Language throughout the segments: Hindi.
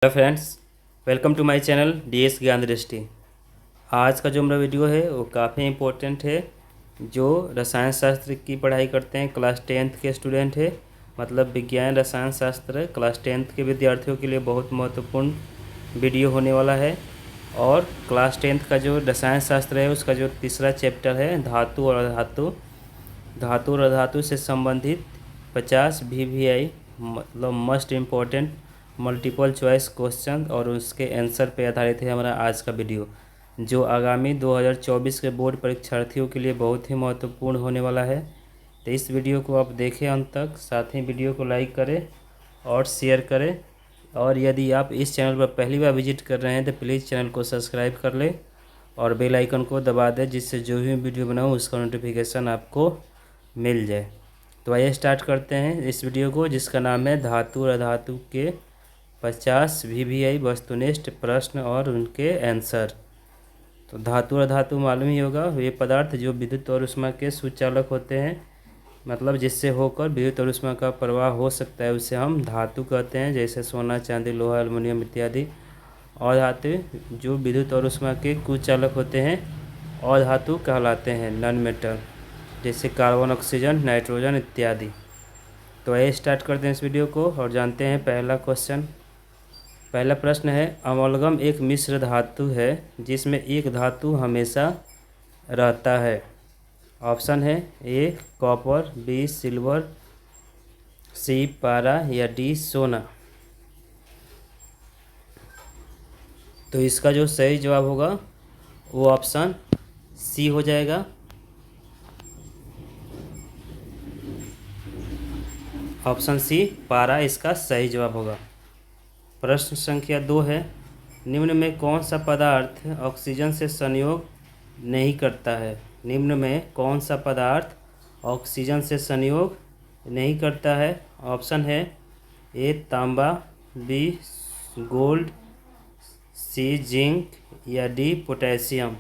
Hello friends, welcome to my channel DS Gyan Drishti. आज का जो मेरा वीडियो है वो काफ़ी इम्पोर्टेंट है। जो रसायन शास्त्र की पढ़ाई करते हैं, क्लास 10th के स्टूडेंट है, मतलब विज्ञान रसायन शास्त्र क्लास 10th के विद्यार्थियों के लिए बहुत महत्वपूर्ण वीडियो होने वाला है। और क्लास 10th का जो रसायन शास्त्र है उसका जो तीसरा चैप्टर है धातु और अधातु, धातु और अधातु से संबंधित 50 VVI मतलब most important multiple choice question और उसके आंसर पे आधारित है हमारा आज का वीडियो, जो आगामी 2024 के बोर्ड परीक्षार्थियों के लिए बहुत ही महत्वपूर्ण होने वाला है। तो इस वीडियो को आप देखें अंत तक, साथ ही वीडियो को लाइक करें और शेयर करें। और यदि आप इस चैनल पर पहली बार विजिट कर रहे हैं तो प्लीज़ चैनल को सब्सक्राइब कर लें और बेल आइकन को दबा दें, जिससे जो भी वीडियो बनाऊँ उसका नोटिफिकेशन आपको मिल जाए। तो आइए स्टार्ट करते हैं इस वीडियो को, जिसका नाम है धातु और अधातु के 50 VVI वस्तुनिष्ठ प्रश्न और उनके आंसर। तो धातु और धातु मालूम ही होगा, वे पदार्थ जो विद्युत और ऊष्मा के सुचालक होते हैं, मतलब जिससे होकर विद्युत और ऊष्मा का प्रवाह हो सकता है, उसे हम धातु कहते हैं, जैसे सोना, चांदी, लोहा, एल्युमिनियम इत्यादि। और धातु जो विद्युत और ऊष्मा के कुचालक होते हैं और धातु कहलाते हैं, नॉन मेटल, जैसे कार्बन, ऑक्सीजन, नाइट्रोजन इत्यादि। तो आइए स्टार्ट करते हैं इस वीडियो को और जानते हैं पहला क्वेश्चन। पहला प्रश्न है, अमलगम एक मिश्र धातु है जिसमें एक धातु हमेशा रहता है। ऑप्शन है ए कॉपर, बी सिल्वर, सी पारा या डी सोना। तो इसका जो सही जवाब होगा वो ऑप्शन सी हो जाएगा। ऑप्शन सी पारा इसका सही जवाब होगा। प्रश्न संख्या 2 है, निम्न में कौन सा पदार्थ ऑक्सीजन से संयोग नहीं करता है। निम्न में कौन सा पदार्थ ऑक्सीजन से संयोग नहीं करता है। ऑप्शन है ए तांबा, बी गोल्ड, सी जिंक या डी पोटेशियम।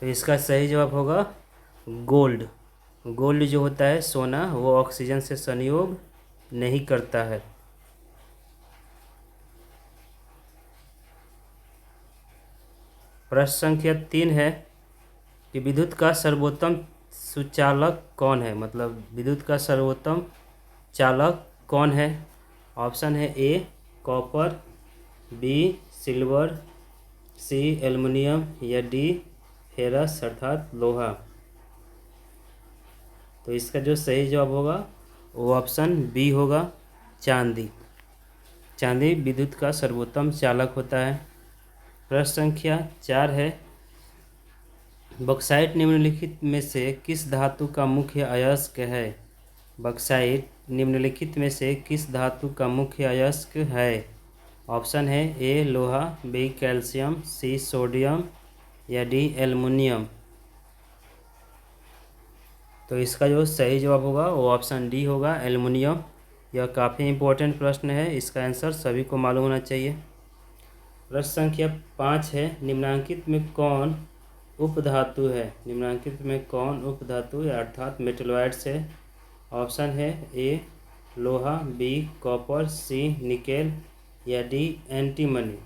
तो इसका सही जवाब होगा गोल्ड। गोल्ड जो होता है सोना, वो ऑक्सीजन से संयोग नहीं करता है। प्रश्न संख्या 3 है कि विद्युत का सर्वोत्तम सुचालक कौन है, मतलब विद्युत का सर्वोत्तम चालक कौन है। ऑप्शन है ए कॉपर, बी सिल्वर, सी एल्युमिनियम या डी फेरस अर्थात लोहा। तो इसका जो सही जवाब होगा वो ऑप्शन बी होगा, चांदी। चांदी विद्युत का सर्वोत्तम चालक होता है। प्रश्न संख्या 4 है, बॉक्साइट निम्नलिखित में से किस धातु का मुख्य अयस्क है। बॉक्साइट निम्नलिखित में से किस धातु का मुख्य अयस्क है। ऑप्शन है ए लोहा, बी कैल्शियम, सी सोडियम या डी एल्युमिनियम। तो इसका जो सही जवाब होगा वो ऑप्शन डी होगा, एल्युमिनियम। यह काफ़ी इम्पोर्टेंट प्रश्न है, इसका आंसर सभी को मालूम होना चाहिए। प्रश्न संख्या 5 है, निम्नांकित में कौन उपधातु है। निम्नांकित में कौन उपधातु है अर्थात मेटलॉइड्स है। ऑप्शन है ए लोहा, बी कॉपर, सी निकेल या डी एंटीमनी।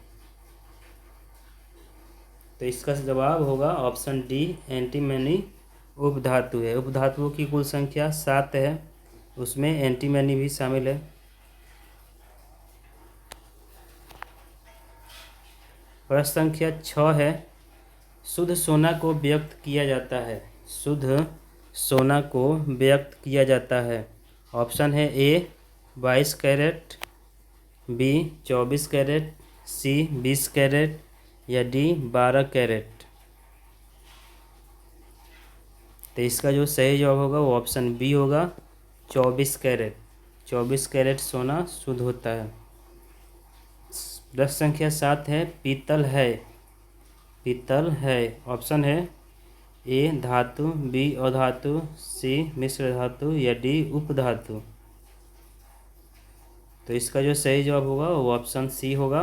तो इसका जवाब होगा ऑप्शन डी, एंटीमनी उपधातु है। उपधातुओं की कुल संख्या 7 है, उसमें एंटीमनी भी शामिल है। प्रश्न संख्या 6 है, शुद्ध सोना को व्यक्त किया जाता है। शुद्ध सोना को व्यक्त किया जाता है। ऑप्शन है ए 22 कैरेट, बी 24 कैरेट, सी 20 कैरेट या डी 12 कैरेट। तो इसका जो सही जवाब होगा वो ऑप्शन बी होगा, 24 कैरेट। 24 कैरेट सोना शुद्ध होता है। प्रश्न संख्या 7 है, पीतल है। पीतल है। ऑप्शन है ए धातु, बी अधातु, सी मिश्र धातु या डी उपधातु। तो इसका जो सही जवाब होगा वो ऑप्शन सी होगा,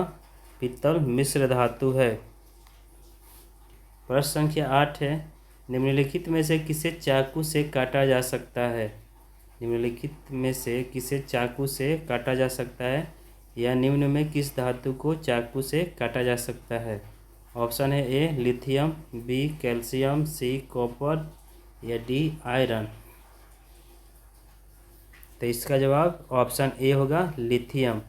पीतल मिश्र धातु है। प्रश्न संख्या 8 है, निम्नलिखित में से किसे चाकू से काटा जा सकता है। निम्नलिखित में से किसे चाकू से काटा जा सकता है। या निम्न में किस धातु को चाकू से काटा जा सकता है? ऑप्शन है A lithium, B calcium, C copper या डी आयरन। तो इसका जवाब ऑप्शन ए होगा लिथियम।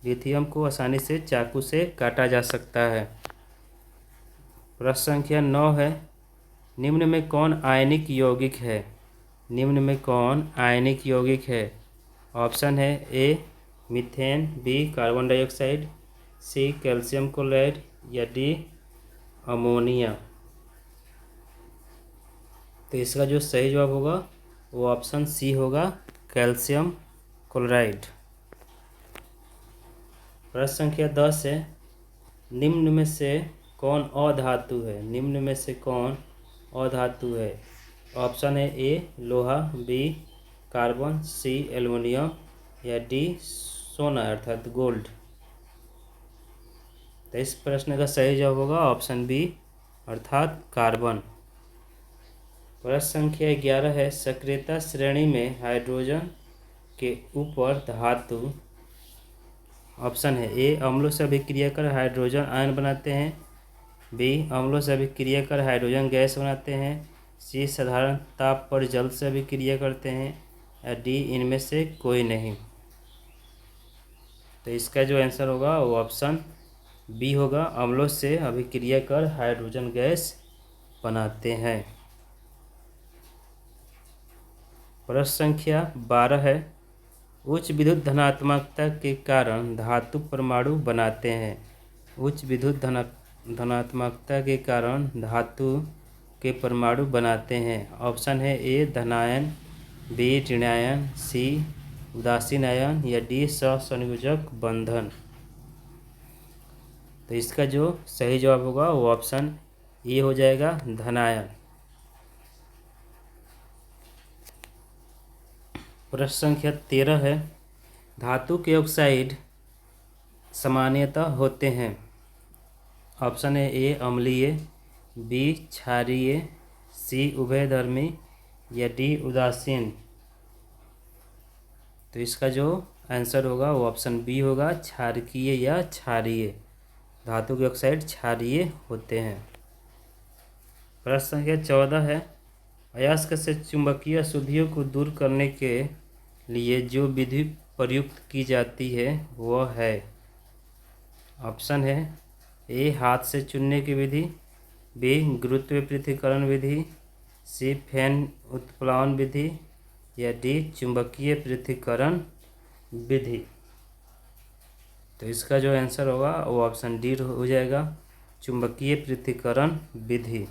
लिथियम को आसानी से चाकू से काटा जा सकता है। प्रश्न संख्या 9 है, निम्न में कौन आयनिक यौगिक है? निम्न में कौन आयनिक यौगिक है? ऑप्शन है A methane, B carbon dioxide, C calcium chloride या डी अमोनिया। तो इसका जो सही जवाब होगा वो ऑप्शन सी होगा, कैल्शियम क्लोराइड। प्रश्न संख्या 10 है, निम्न में से कौन अधातु है? निम्न में से कौन अधातु है? ऑप्शन है ए लोहा, बी कार्बन, सी एल्युमिनियम या डी सोना अर्थात गोल्ड। तो इस प्रश्न का सही जवाब होगा ऑप्शन बी अर्थात कार्बन। प्रश्न संख्या 11 है, सक्रियता श्रेणी में हाइड्रोजन के ऊपर धातु। ऑप्शन है ए अम्लों से अभिक्रिया कर हाइड्रोजन आयन बनाते हैं, बी अम्लों से अभिक्रिया कर हाइड्रोजन गैस बनाते हैं, सी साधारण ताप पर जल से अभिक्रिया करते हैं या डी इनमें से कोई नहीं। तो इसका जो आंसर होगा वो ऑप्शन बी होगा, अम्लों से अभिक्रिया कर हाइड्रोजन गैस बनाते हैं। प्रश्न संख्या 12 है, उच्च विद्युत धनात्मकता के कारण धातु परमाणु बनाते हैं। उच्च विद्युत धनात्मकता के कारण धातु के परमाणु बनाते हैं। ऑप्शन है ए धनायन, बी ऋणायन, सी उदासीन आयन या डी सहसंयोजक बंधन। तो इसका जो सही जवाब होगा वो ऑप्शन ए हो जाएगा, धनायन। प्रश्न संख्या 13 है, धातु के ऑक्साइड सामान्यतः होते हैं। ऑप्शन है ए अम्लीय, बी क्षारीय, सी उभयधर्मी या डी उदासीन। तो इसका जो आंसर होगा वो ऑप्शन बी होगा, क्षारकीय या क्षारीय। धातु के ऑक्साइड क्षारीय होते हैं। प्रश्न संख्या 14 है, अयस्क से चुंबकीय अशुद्धियों को दूर करने के लिए जो विधि प्रयुक्त की जाती है वह है। ऑप्शन है ए हाथ से चुनने की विधि, बी गुरुत्व पृथक्करण विधि, सी फैन उत्प्लावन विधि या डी चुंबकीय पृथक्करण विधि। तो इसका जो आंसर होगा वो ऑप्शन डी हो जाएगा, चुंबकीय पृथक्करण विधि।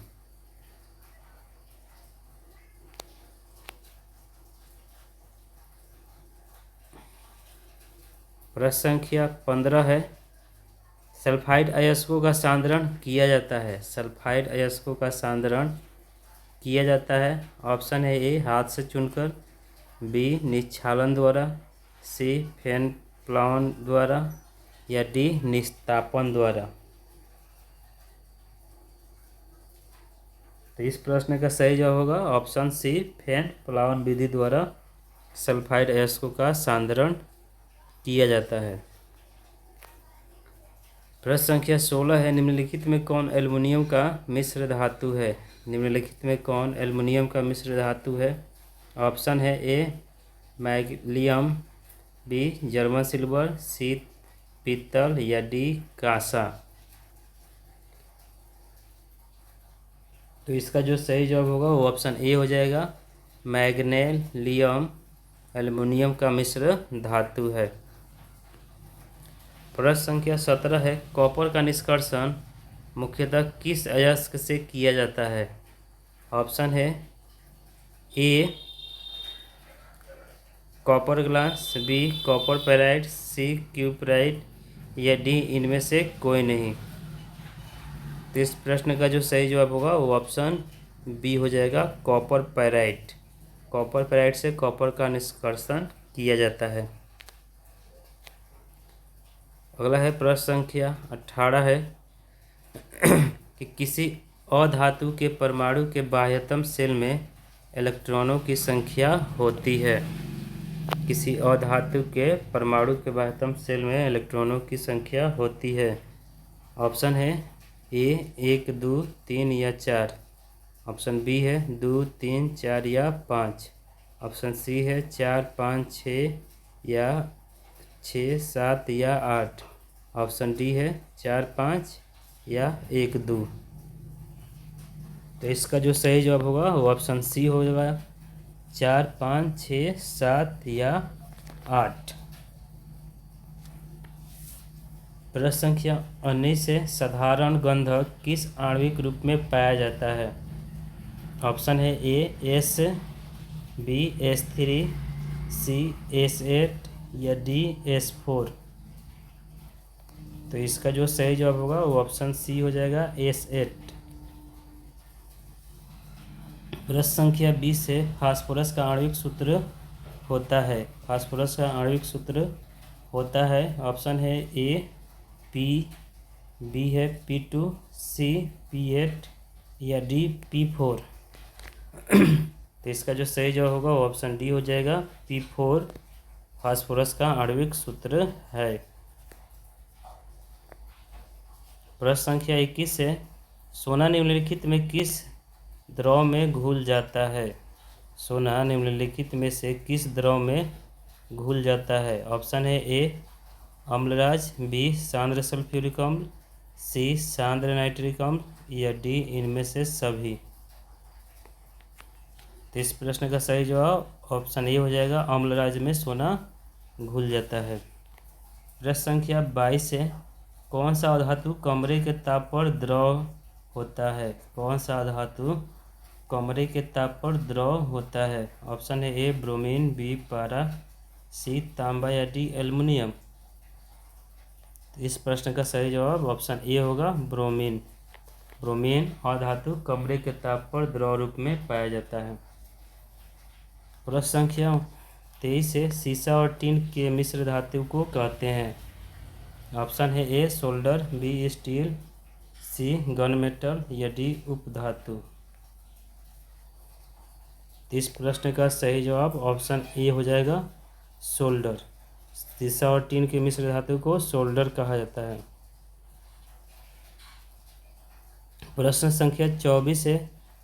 प्रश्न संख्या 15 है, सल्फाइड अयस्कों का सांद्रण किया जाता है। सल्फाइड अयस्कों का सांद्रण किया जाता है। ऑप्शन है ए हाथ से चुनकर, बी निक्षालन द्वारा, सी फैन प्लावन द्वारा या डी निस्तापन द्वारा। तो इस प्रश्न का सही जवाब होगा ऑप्शन सी फैन प्लावन विधि द्वारा सल्फाइड अयस्कों का सांद्रण किया जाता है। प्रश्न संख्या 16 है, निम्नलिखित में कौन एल्युमिनियम का मिश्र धातु है? निम्नलिखित में कौन एल्युमिनियम का मिश्र धातु है? ऑप्शन है A magnesium, B German silver, सी पीतल या डी कांसा। तो इसका जो सही जवाब होगा वो ऑप्शन ए हो जाएगा, मैग्नीशियम एल्युमिनियम का मिश्र धातु है। प्रश्न संख्या 17 है, कॉपर का निष्कर्षण मुख्यतः किस अयस्क से किया जाता है? ऑप्शन है ए कॉपर ग्लास, बी कॉपर पेराइड, सी क्यूपराइड या डी इनमें से कोई नहीं। तो इस प्रश्न का जो सही जवाब होगा वो ऑप्शन बी हो जाएगा, कॉपर पेराइड। कॉपर पेराइड से कॉपर का निष्कर्षण किया जाता है। अगला है प्रश्न संख्या 18 है कि किसी अधातु के परमाणु के बाह्यतम शेल में इलेक्ट्रॉनों की संख्या होती है। किसी अधातु के परमाणु के बाह्यतम शेल में इलेक्ट्रॉनों की संख्या होती है? ऑप्शन है ए 1, 2, 3 या 4। ऑप्शन बी है 2, 3, 4 या 5। ऑप्शन सी है 4, 5, 6 या 6, 7 या 8। ऑप्शन डी है 4, 5 या 1, 2। तो इसका जो सही जवाब होगा वो ऑप्शन सी हो जाएगा, 4, 5, 6, 7 या 8। प्रश्न संख्या 19 है, साधारण गंधक किस आणविक रूप में पाया जाता है? ऑप्शन है ए S, बी S3, सी S8 या डी S4। तो इसका जो सही जवाब होगा वो ऑप्शन सी हो जाएगा, S8। प्रश्न संख्या 20 है, फास्फोरस का आणविक सूत्र होता है। फास्फोरस का आणविक सूत्र होता है, ऑप्शन है ए P, बी है P2, सी P8 या डी P4। तो इसका जो सही जवाब होगा वो ऑप्शन डी हो जाएगा, P4 फास्फोरस का आणविक सूत्र है। प्रश्न संख्या 21 है, सोना निम्नलिखित में किस द्रव में घुल जाता है? सोना निम्नलिखित में से किस द्रव में घुल जाता है? ऑप्शन है ए अम्लराज, बी सांद्र सल्फ्यूरिक अम्ल, सी सांद्र नाइट्रिक अम्ल या डी इनमें से सभी। तो इस प्रश्न का सही जवाब ऑप्शन ए हो जाएगा, अम्लराज में सोना घुल जाता है। प्रश्न संख्या 22 है, कौन सा धातु कमरे के ताप पर द्रव होता है? कौन सा धातु कमरे के ताप पर द्रव होता है? ऑप्शन है ए ब्रोमीन, बी पारा, सी तांबा या डी एल्युमिनियम। इस प्रश्न का सही जवाब ऑप्शन ए होगा, ब्रोमीन। ब्रोमीन अधातु कमरे के ताप पर द्रव रूप में पाया जाता है। प्रश्न संख्या 23 है, सीसा और टीन के मिश्र धातु को कहते हैं? ऑप्शन है ए सोल्डर, बी स्टील, सी गन मेटल या डी उपधातु। इस प्रश्न का सही जवाब ऑप्शन ए हो जाएगा, सोल्डर। सीसा और टीन के मिश्र धातु को सोल्डर कहा जाता है। प्रश्न संख्या 24 है,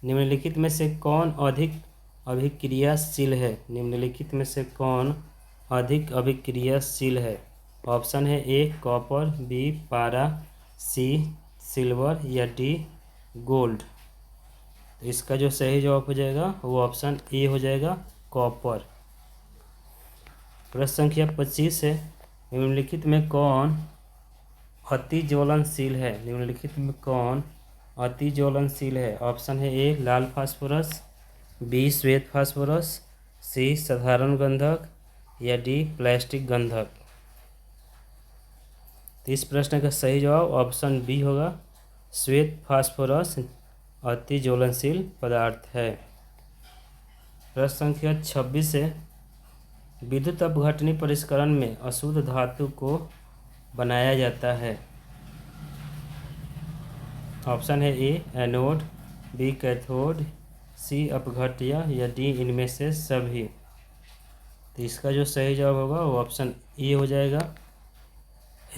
निम्नलिखित में से कौन अधिक अभिक्रियाशील है? निम्नलिखित में से कौन अधिक अभिक्रियाशील है? ऑप्शन है ए कॉपर, बी पारा, सी सिल्वर या डी गोल्ड। तो इसका जो सही जवाब हो जाएगा वो ऑप्शन ए हो जाएगा, कॉपर। प्रश्न संख्या 25 है, निम्नलिखित में कौन अति ज्वलनशील है? निम्नलिखित में कौन अति ज्वलनशील है? ऑप्शन है ए लाल फास्फोरस, बी श्वेत फास्फोरस, सी साधारण गंधक या डी प्लास्टिक गंधक। तो इस प्रश्न का सही जवाब ऑप्शन बी होगा, श्वेत फास्फोरस अति ज्वलनशील पदार्थ है। प्रश्न संख्या 26 है, विद्युत अपघटनी परिष्करण में अशुद्ध धातु को बनाया जाता है? ऑप्शन है ए एनोड, बी कैथोड, सी अपघट्य या डी इनमें से सभी। तो इसका जो सही जवाब होगा वो ऑप्शन ए हो जाएगा,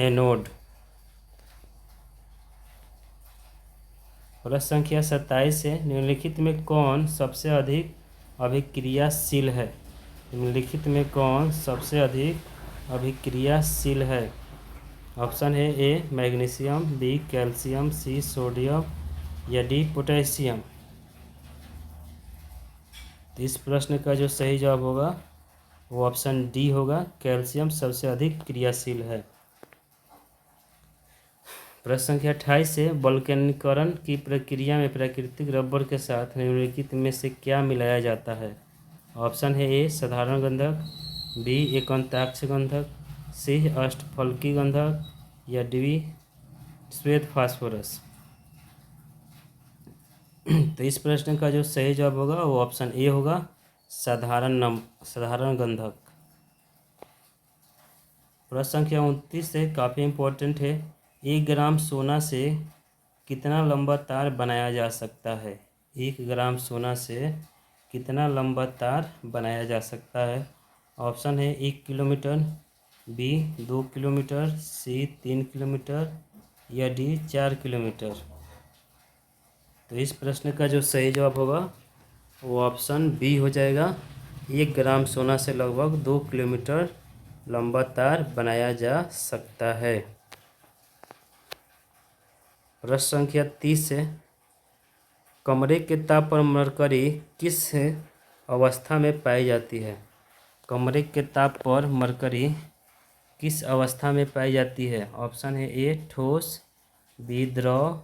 एनोड। प्रश्न संख्या 27 है, निम्नलिखित में कौन सबसे अधिक अभिक्रियाशील है? निम्नलिखित में कौन सबसे अधिक अभिक्रियाशील है? ऑप्शन है A magnesium, B calcium, C sodium या डी पोटेशियम। तो इस प्रश्न का जो सही जवाब होगा वो ऑप्शन डी होगा, कैल्शियम सबसे अधिक क्रियाशील है। प्रश्न संख्या 28 है, वल्कनीकरण की प्रक्रिया में प्राकृतिक रबर के साथ निम्नलिखित में से क्या मिलाया जाता है? ऑप्शन है ए साधारण गंधक, बी एकांताक्ष गंधक, सी अष्टफलकी गंधक या डी श्वेत फास्फोरस। तो इस प्रश्न का जो सही जवाब होगा वो ऑप्शन ए होगा, साधारण गंधक। प्रश्न संख्या 29 से काफ़ी इम्पोर्टेंट है, 1 ग्राम सोना से कितना लंबा तार बनाया जा सकता है? 1 ग्राम सोना से कितना लंबा तार बनाया जा सकता है? ऑप्शन है 1 किलोमीटर, बी 2 किलोमीटर, सी 3 किलोमीटर या डी 4 किलोमीटर। तो इस प्रश्न का जो सही जवाब होगा वो ऑप्शन बी हो जाएगा। 1 ग्राम सोना से लगभग 2 किलोमीटर लंबा तार बनाया जा सकता है। प्रश्न संख्या 30 है, कमरे के ताप पर मरकरी किस अवस्था में पाई जाती है? कमरे के ताप पर मरकरी किस अवस्था में पाई जाती है? ऑप्शन है ए ठोस, बी द्रव,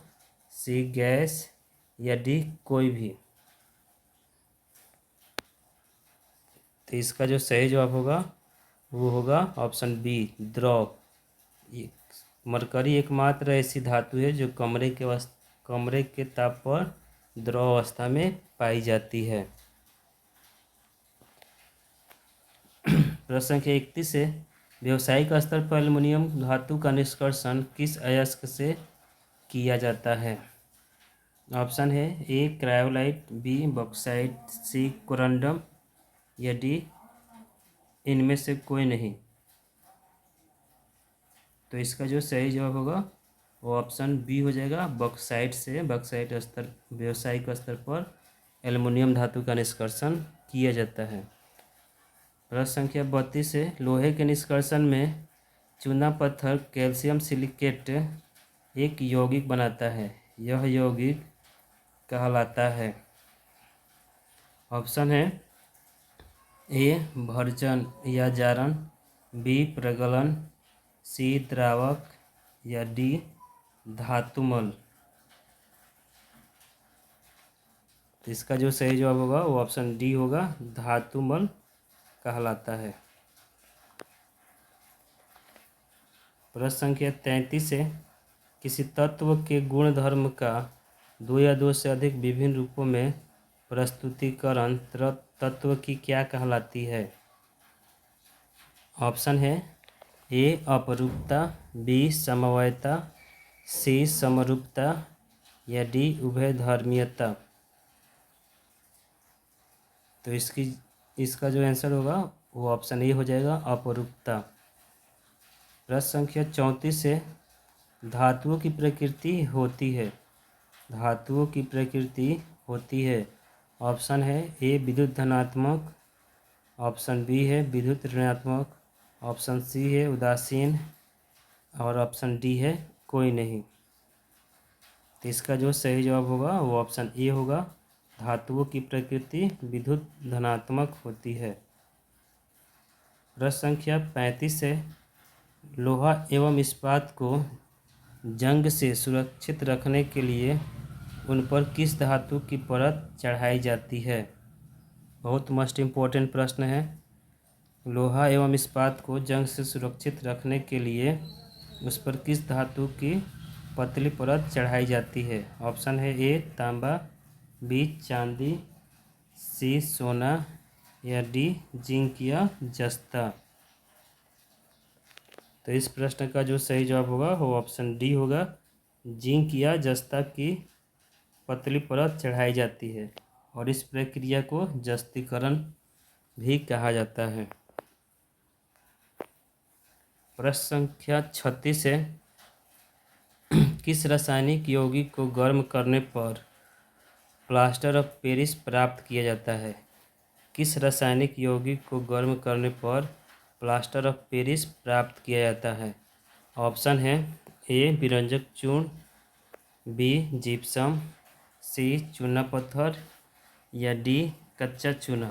सी गैस या डी कोई भी। तो इसका जो सही जवाब होगा वो होगा ऑप्शन बी द्रव। मरकरी एकमात्र ऐसी धातु है जो कमरे के ताप पर द्रव अवस्था में पाई जाती है। प्रश्न संख्या 31 है, व्यावसायिक स्तर पर एल्युमिनियम धातु का निष्कर्षण किस अयस्क से किया जाता है? ऑप्शन है ए क्रायोलाइट, बी बॉक्साइट, सी कोरंडम या डी इनमें से कोई नहीं। तो इसका जो सही जवाब होगा वो ऑप्शन बी हो जाएगा, बॉक्साइट से। बॉक्साइट स्तर व्यावसायिक स्तर पर एल्युमिनियम धातु का निष्कर्षण किया जाता है। प्रश्न संख्या 32 है, लोहे के निष्कर्षण में चूना पत्थर कैल्शियम सिलिकेट एक यौगिक बनाता है, यह यौगिक कहलाता है। ऑप्शन है ए भर्जन या जारण, बी प्रगलन, सी द्रावक या डी धातुमल। तो इसका जो सही जवाब होगा वो ऑप्शन डी होगा, धातुमल कहलाता है। प्रश्न संख्या 33 है, किसी तत्व के गुण धर्म का 2 या 2 से अधिक विभिन्न रूपों में प्रस्तुतिकरण तत्व की क्या कहलाती है? ऑप्शन है ए अपरूपता, बी समवायता, सी समरूपता या डी उभयधर्मीयता। तो इसका जो आंसर होगा वो ऑप्शन ए हो जाएगा, अपरूपता। प्रश्न संख्या 34 है, धातुओं की प्रकृति होती है, धातुओं की प्रकृति होती है। ऑप्शन है ए विद्युत धनात्मक, ऑप्शन बी है विद्युत ऋणात्मक, ऑप्शन सी है उदासीन और ऑप्शन डी है कोई नहीं। तो इसका जो सही जवाब होगा वो ऑप्शन ए होगा, धातुओं की प्रकृति विद्युत धनात्मक होती है। प्रश्न संख्या 35 है, लोहा एवं इस्पात को जंग से सुरक्षित रखने के लिए उन पर किस धातु की परत चढ़ाई जाती है? बहुत मस्ट इम्पोर्टेंट प्रश्न है। लोहा एवं इस्पात को जंग से सुरक्षित रखने के लिए उस पर किस धातु की पतली परत चढ़ाई जाती है? ऑप्शन है ए तांबा, बी चांदी, सी सोना या डी जिंक या जस्ता। तो इस प्रश्न का जो सही जवाब होगा वो ऑप्शन डी होगा, जिंक या जस्ता की पतली परत चढ़ाई जाती है और इस प्रक्रिया को जस्तीकरण भी कहा जाता है। प्रश्न संख्या 36 है, किस रासायनिक यौगिक को गर्म करने पर प्लास्टर ऑफ पेरिस प्राप्त किया जाता है? किस रासायनिक यौगिक को गर्म करने पर प्लास्टर ऑफ पेरिस प्राप्त किया जाता है? ऑप्शन है ए विरंजक चूर्ण, बी जिप्सम, सी चूना पत्थर या डी कच्चा चूना।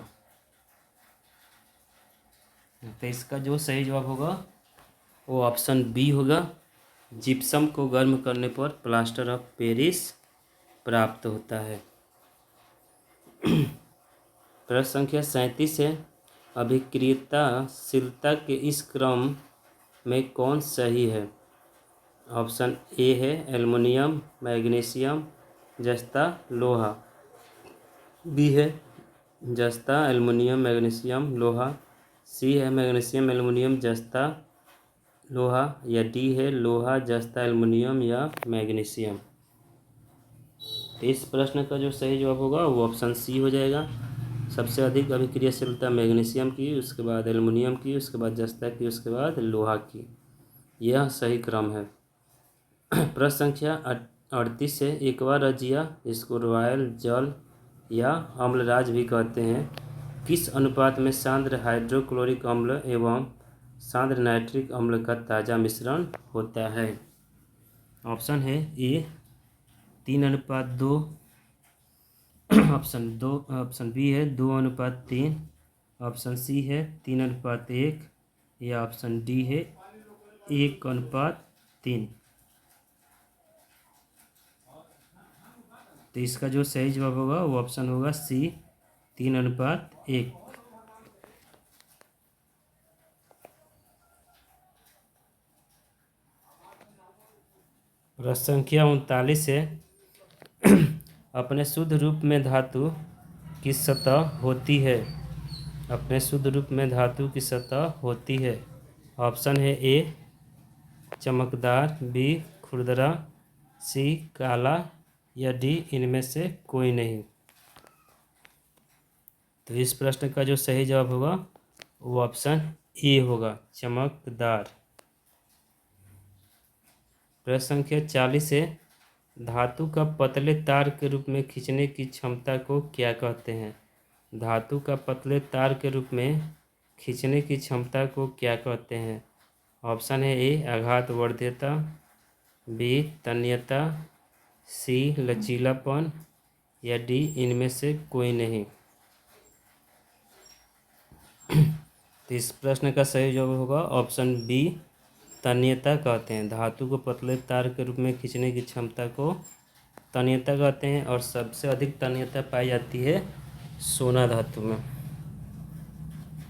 तो इसका जो सही जवाब होगा वो ऑप्शन बी होगा, जिप्सम को गर्म करने पर प्लास्टर ऑफ पेरिस प्राप्त होता है। प्रश्न संख्या 37 है, अभिक्रियाशीलता के इस क्रम में कौन सही है? ऑप्शन ए है एल्युमिनियम, मैग्नीशियम, जस्ता, लोहा, बी है जस्ता, एल्युमिनियम, मैग्नीशियम, लोहा, सी है मैग्नीशियम, एल्युमिनियम, जस्ता, लोहा या डी है लोहा, जस्ता, एल्युमिनियम या मैग्नीशियम। तो इस प्रश्न का जो सही जवाब होगा वो ऑप्शन सी हो जाएगा, सबसे अधिक अभिक्रियाशीलता मैग्नीशियम की, उसके बाद एल्युमिनियम की, उसके बाद जस्ता की, उसके बाद लोहा की। यह सही क्रम है। प्रश्न संख्या 38 है। एक्वा रजिया, इसको रॉयल जल या अम्लराज भी कहते हैं, किस अनुपात में सांद्र हाइड्रोक्लोरिक अम्ल एवं सांद्र नाइट्रिक अम्ल का ताज़ा मिश्रण होता है? ऑप्शन है ए 3:2, ऑप्शन बी है 2:3, ऑप्शन सी है 3:1 या ऑप्शन डी है 1:3। तो इसका जो सही जवाब होगा वो ऑप्शन होगा सी 3:1। प्रश्न संख्या 39 है। अपने शुद्ध रूप में धातु की सतह होती है? अपने शुद्ध रूप में धातु की सतह होती है। ऑप्शन है ए चमकदार, बी खुरदरा, सी काला या डी इनमें से कोई नहीं। तो इस प्रश्न का जो सही जवाब होगा वो ऑप्शन ए होगा, चमकदार। प्रश्न संख्या 40 है। धातु का पतले तार के रूप में खींचने की क्षमता को क्या कहते हैं? धातु का पतले तार के रूप में खींचने की क्षमता को क्या कहते हैं? ऑप्शन है ए आघात वर्ध्यता, बी तन्यता, सी लचीलापन या डी इनमें से कोई नहीं। तो इस प्रश्न का सही जवाब होगा ऑप्शन बी तन्यता कहते हैं। धातु को पतले तार के रूप में खींचने की क्षमता को तन्यता कहते हैं और सबसे अधिक तन्यता पाई जाती है सोना धातु में।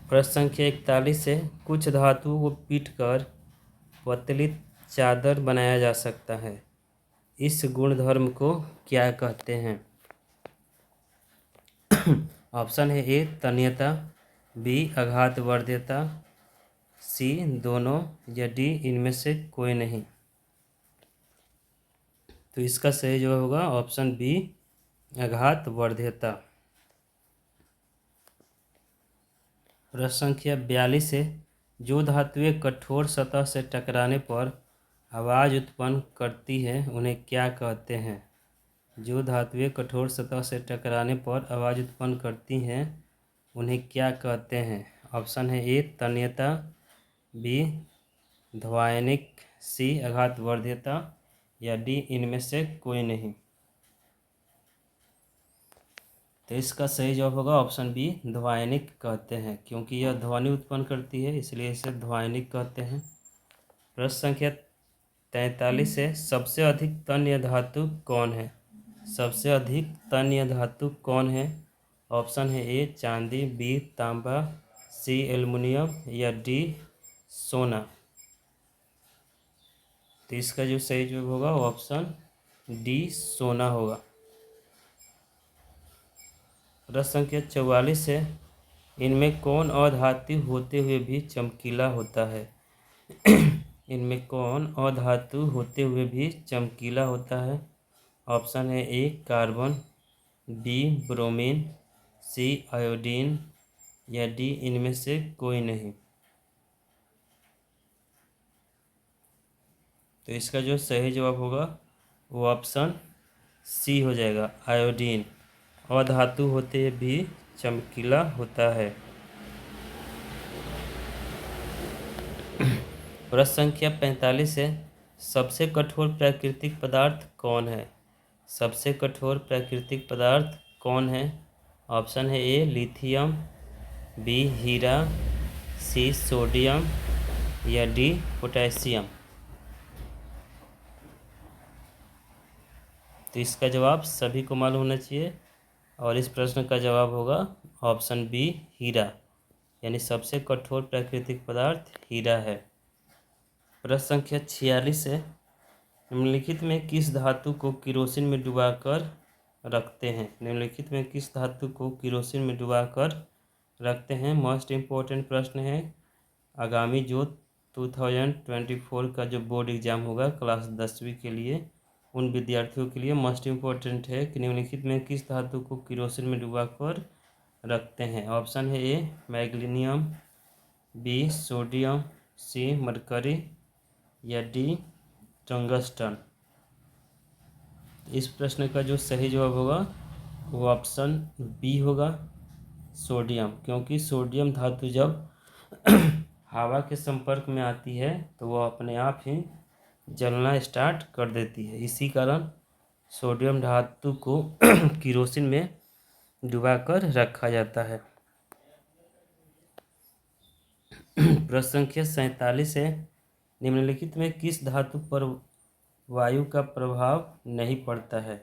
प्रश्न संख्या 41 है। कुछ धातुओं को पीटकर पतली चादर बनाया जा सकता है, इस गुणधर्म को क्या कहते हैं? ऑप्शन है ए तन्यता, बी आघात वर्ध्यता, सी दोनों या डी इनमें से कोई नहीं। तो इसका सही जवाब होगा ऑप्शन बी आघात वर्ध्यता। प्रश्न संख्या 42 है। जो धातुएं कठोर सतह से टकराने पर आवाज़ उत्पन्न करती है उन्हें क्या कहते हैं? जो धातुएं कठोर सतह से टकराने पर आवाज़ उत्पन्न करती हैं उन्हें क्या कहते हैं? ऑप्शन है ए तन्यता, बी ध्वनिक, सी आघात वर्ध्यता या डी इनमें से कोई नहीं। तो इसका सही जवाब होगा ऑप्शन बी ध्वनिक कहते हैं, क्योंकि यह ध्वनि उत्पन्न करती है इसलिए इसे ध्वनिक कहते हैं। प्रश्न संख्या 43 है। सबसे अधिक तन्य धातु कौन है? सबसे अधिक तन्य धातु कौन है? ऑप्शन है ए चांदी, बी तांबा, सी एल्युमिनियम या डी सोना। तो इसका जो सही जवाब होगा वो ऑप्शन डी सोना होगा। प्रश्न संख्या 44 है। इनमें कौन अधातु होते हुए भी चमकीला होता है? इनमें कौन अधातु होते हुए भी चमकीला होता है? ऑप्शन है ए कार्बन, बी ब्रोमीन, सी आयोडीन या डी इनमें से कोई नहीं। तो इसका जो सही जवाब होगा वो ऑप्शन सी हो जाएगा, आयोडीन अधातु होते भी चमकीला होता है। प्रश्न संख्या 45 है। सबसे कठोर प्राकृतिक पदार्थ कौन है? सबसे कठोर प्राकृतिक पदार्थ कौन है? ऑप्शन है ए लिथियम, बी हीरा, सी सोडियम या डी पोटेशियम। तो इसका जवाब सभी को मालूम होना चाहिए और इस प्रश्न का जवाब होगा ऑप्शन बी हीरा, यानी सबसे कठोर प्राकृतिक पदार्थ हीरा है। प्रश्न संख्या 46 है। निम्नलिखित में किस धातु को किरोसिन में डुबाकर रखते हैं? निम्नलिखित में किस धातु को किरोसिन में डुबाकर रखते हैं? मोस्ट इम्पोर्टेंट प्रश्न है। आगामी जो 2024 का जो बोर्ड एग्ज़ाम होगा क्लास 10वीं के लिए, उन विद्यार्थियों के लिए मोस्ट इम्पोर्टेंट है कि निम्नलिखित में किस धातु को किरोसिन में डुबाकर रखते हैं। ऑप्शन है A magnesium, B sodium, C Mercury या डी टंगस्टन। इस प्रश्न का जो सही जवाब होगा वो ऑप्शन बी होगा, सोडियम। क्योंकि सोडियम धातु जब हवा के संपर्क में आती है तो वह अपने आप ही जलना स्टार्ट कर देती है। इसी कारण सोडियम धातु को किरोसिन में डुबाकर रखा जाता है। प्रश्न संख्या 47 है, निम्नलिखित में किस धातु पर वायु का प्रभाव नहीं पड़ता है?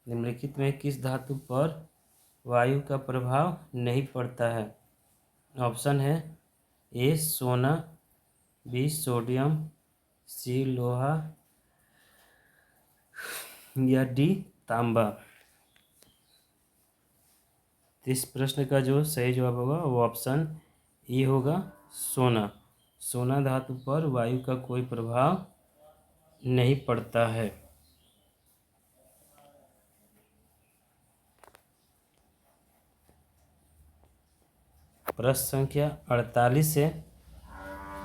निम्नलिखित में किस धातु पर वायु का प्रभाव नहीं पड़ता है? ऑप्शन है ए सोना, बी सोडियम, सी लोहा या डी तांबा। इस प्रश्न का जो सही जवाब होगा वो ऑप्शन ए होगा, सोना। सोना धातु पर वायु का कोई प्रभाव नहीं पड़ता है। प्रश्न संख्या 48 है,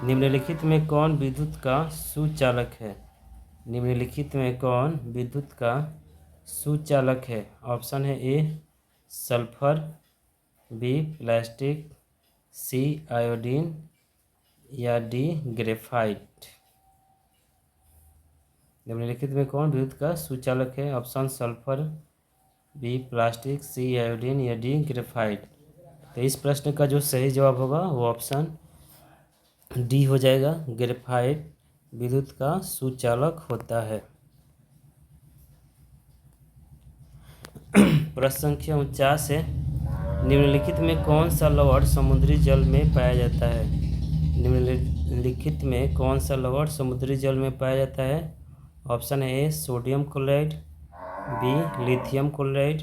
निम्नलिखित में कौन विद्युत का सुचालक है? निम्नलिखित में कौन विद्युत का सुचालक है? ऑप्शन है ए सल्फर, बी प्लास्टिक, सी आयोडीन या डी ग्रेफाइट। निम्नलिखित में कौन विद्युत का सुचालक है? ऑप्शन सल्फर, बी प्लास्टिक, सी आयोडीन या डी ग्रेफाइट। तो इस प्रश्न का जो सही जवाब होगा वो ऑप्शन डी हो जाएगा, ग्रेफाइट विद्युत का सुचालक होता है। प्रश्न संख्या 49 है, निम्नलिखित में कौन सा लवण समुद्री जल में पाया जाता है? निम्नलिखित में कौन सा लवण समुद्री जल में पाया जाता है? ऑप्शन है A sodium chloride, B lithium chloride,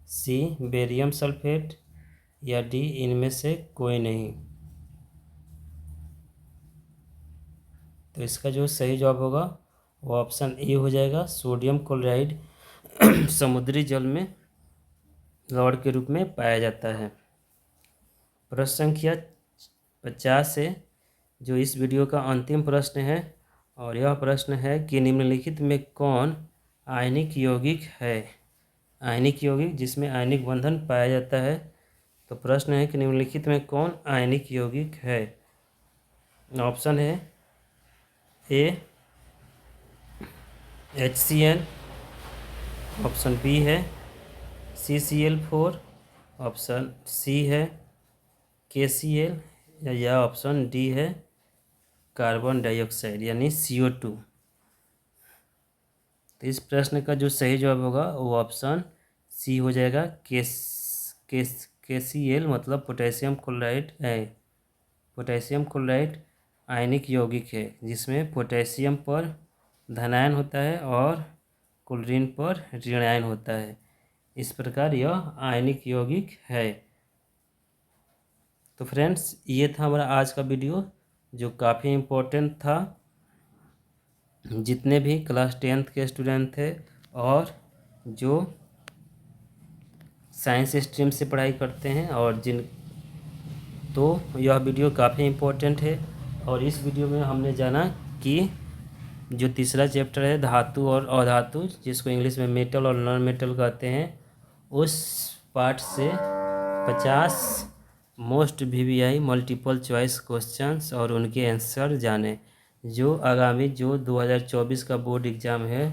C barium sulphate या डी इनमें से कोई नहीं। तो इसका जो सही जवाब होगा वो ऑप्शन ए हो जाएगा, सोडियम क्लोराइड समुद्री जल में लवण के रूप में पाया जाता है। प्रश्न संख्या 50 है, जो इस वीडियो का अंतिम प्रश्न है, और यह प्रश्न है कि निम्नलिखित में कौन आयनिक यौगिक है? आयनिक यौगिक जिसमें आयनिक बंधन पाया जाता है। तो प्रश्न है कि निम्नलिखित में कौन आयनिक यौगिक है? ऑप्शन है ए HCl, ऑप्शन बी है CCl4, ऑप्शन सी है KCl या ऑप्शन डी है कार्बन डाइऑक्साइड यानी CO2। तो इस प्रश्न का जो सही जवाब होगा वो ऑप्शन सी हो जाएगा, KCl मतलब पोटेशियम क्लोराइड है। पोटेशियम क्लोराइड आयनिक यौगिक है जिसमें पोटेशियम पर धनायन होता है और क्लोरीन पर ऋणायन होता है। इस प्रकार यह आयनिक यौगिक है। तो फ्रेंड्स, ये था हमारा आज का वीडियो जो काफ़ी इम्पोर्टेंट था। जितने भी क्लास 10th के स्टूडेंट थे और जो साइंस स्ट्रीम से पढ़ाई करते हैं और तो यह वीडियो काफ़ी इम्पोर्टेंट है। और इस वीडियो में हमने जाना कि जो तीसरा चैप्टर है धातु और अधातु, जिसको इंग्लिश में मेटल और नॉन मेटल कहते हैं, उस पार्ट से 50 most VVI multiple choice questions और उनके आंसर जाने। जो आगामी जो 2024 का बोर्ड एग्ज़ाम है,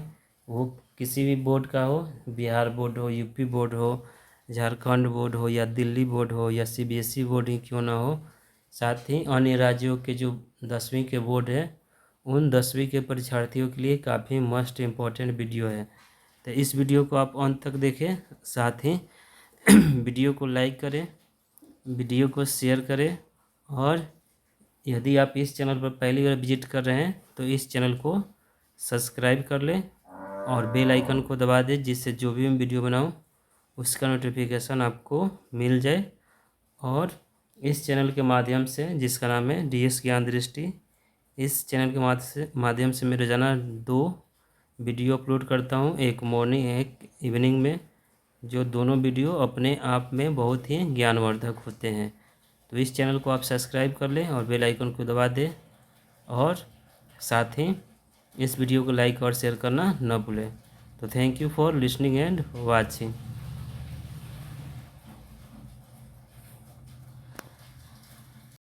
वो किसी भी बोर्ड का हो, बिहार बोर्ड हो, यूपी बोर्ड हो, झारखंड बोर्ड हो या दिल्ली बोर्ड हो या CBSE बोर्ड ही क्यों ना हो, साथ ही अन्य राज्यों के जो 10वीं के बोर्ड है, उन 10वीं के परीक्षार्थियों के लिए काफ़ी मस्ट इम्पॉर्टेंट वीडियो है। तो इस वीडियो को आप अंत तक देखें, साथ ही वीडियो को लाइक करें, वीडियो को शेयर करें, और यदि आप इस चैनल पर पहली बार विजिट कर रहे हैं तो इस चैनल को सब्सक्राइब कर लें और बेल आइकन को दबा दें, जिससे जो भी मैं वीडियो बनाऊं उसका नोटिफिकेशन आपको मिल जाए। और इस चैनल के माध्यम से, जिसका नाम है DS ज्ञान दृष्टि, इस चैनल के माध्यम से मैं रोज़ाना 2 वीडियो अपलोड करता हूं, एक मॉर्निंग एक इवनिंग में। जो दोनों वीडियो अपने आप में बहुत ही ज्ञानवर्धक होते हैं। तो इस चैनल को आप सब्सक्राइब कर लें और बेल आइकन को दबा दें, और साथ ही इस वीडियो को लाइक और शेयर करना न भूलें। तो thank you for listening and watching.